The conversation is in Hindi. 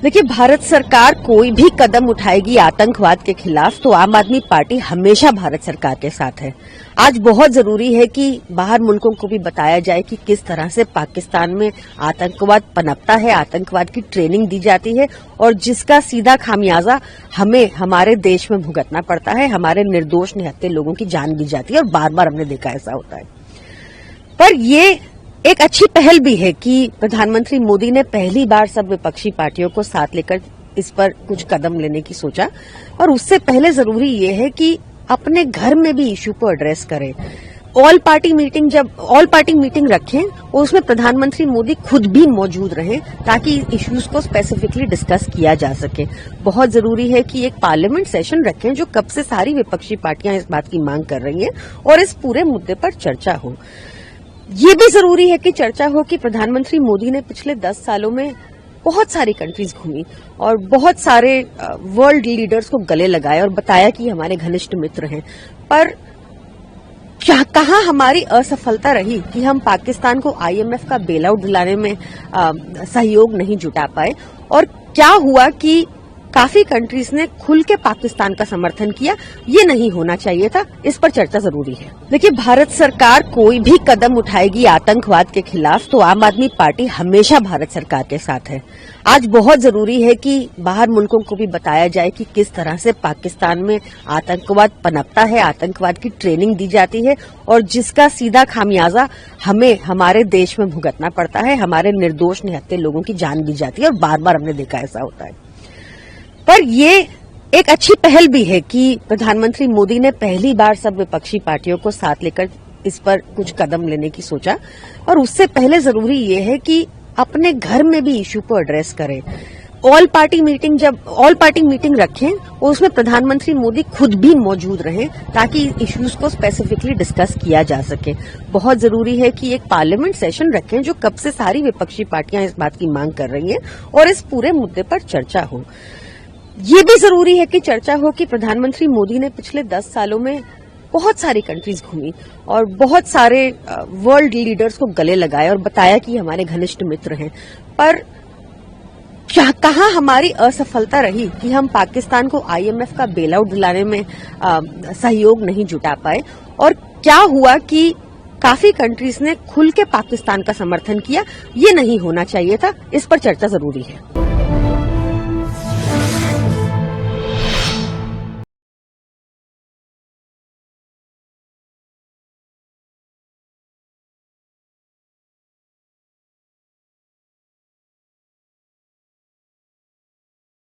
देखिए, भारत सरकार कोई भी कदम उठाएगी आतंकवाद के खिलाफ तो आम आदमी पार्टी हमेशा भारत सरकार के साथ है। आज बहुत जरूरी है कि बाहर मुल्कों को भी बताया जाए कि किस तरह से पाकिस्तान में आतंकवाद पनपता है, आतंकवाद की ट्रेनिंग दी जाती है और जिसका सीधा खामियाजा हमें हमारे देश में भुगतना पड़ता है। हमारे निर्दोष निहत्थे लोगों की जान दी जाती है और बार बार हमने देखा ऐसा होता है। पर ये एक अच्छी पहल भी है कि प्रधानमंत्री मोदी ने पहली बार सब विपक्षी पार्टियों को साथ लेकर इस पर कुछ कदम लेने की सोचा। और उससे पहले जरूरी ये है कि अपने घर में भी इशू को एड्रेस करें। ऑल पार्टी मीटिंग रखें और उसमें प्रधानमंत्री मोदी खुद भी मौजूद रहें ताकि इश्यूज को स्पेसिफिकली डिस्कस किया जा सके। बहुत जरूरी है कि एक पार्लियामेंट सेशन रखें जो कब से सारी विपक्षी पार्टियां इस बात की मांग कर रही हैं और इस पूरे मुद्दे पर चर्चा हो। ये भी जरूरी है कि चर्चा हो कि प्रधानमंत्री मोदी ने पिछले 10 सालों में बहुत सारी कंट्रीज घूमी और बहुत सारे वर्ल्ड लीडर्स को गले लगाए और बताया कि हमारे घनिष्ठ मित्र हैं। पर कहाँ हमारी असफलता रही कि हम पाकिस्तान को IMF का बेल आउट दिलाने में सहयोग नहीं जुटा पाए और क्या हुआ कि काफी कंट्रीज ने खुल के पाकिस्तान का समर्थन किया। ये नहीं होना चाहिए था, इस पर चर्चा जरूरी है। देखिए, भारत सरकार कोई भी कदम उठाएगी आतंकवाद के खिलाफ तो आम आदमी पार्टी हमेशा भारत सरकार के साथ है। आज बहुत जरूरी है कि बाहर मुल्कों को भी बताया जाए कि किस तरह से पाकिस्तान में आतंकवाद पनपता है, आतंकवाद की ट्रेनिंग दी जाती है और जिसका सीधा खामियाजा हमें हमारे देश में भुगतना पड़ता है। हमारे निर्दोष निहत्थे लोगों की जान दी जाती है और बार बार हमने देखा ऐसा होता है। पर ये एक अच्छी पहल भी है कि प्रधानमंत्री मोदी ने पहली बार सब विपक्षी पार्टियों को साथ लेकर इस पर कुछ कदम लेने की सोचा। और उससे पहले जरूरी ये है कि अपने घर में भी इशू को एड्रेस करें। ऑल पार्टी मीटिंग रखें और उसमें प्रधानमंत्री मोदी खुद भी मौजूद रहें ताकि इश्यूज को स्पेसिफिकली डिस्कस किया जा सके। बहुत जरूरी है कि एक पार्लियामेंट सेशन रखें जो कब से सारी विपक्षी पार्टियां इस बात की मांग कर रही हैं और इस पूरे मुद्दे पर चर्चा हो। ये भी जरूरी है कि चर्चा हो कि प्रधानमंत्री मोदी ने पिछले 10 सालों में बहुत सारी कंट्रीज घूमी और बहुत सारे वर्ल्ड लीडर्स को गले लगाए और बताया कि हमारे घनिष्ठ मित्र हैं। पर कहाँ हमारी असफलता रही कि हम पाकिस्तान को IMF का बेल आउट दिलाने में सहयोग नहीं जुटा पाए और क्या हुआ कि काफी कंट्रीज ने खुल के पाकिस्तान का समर्थन किया। ये नहीं होना चाहिए था, इस पर चर्चा जरूरी है।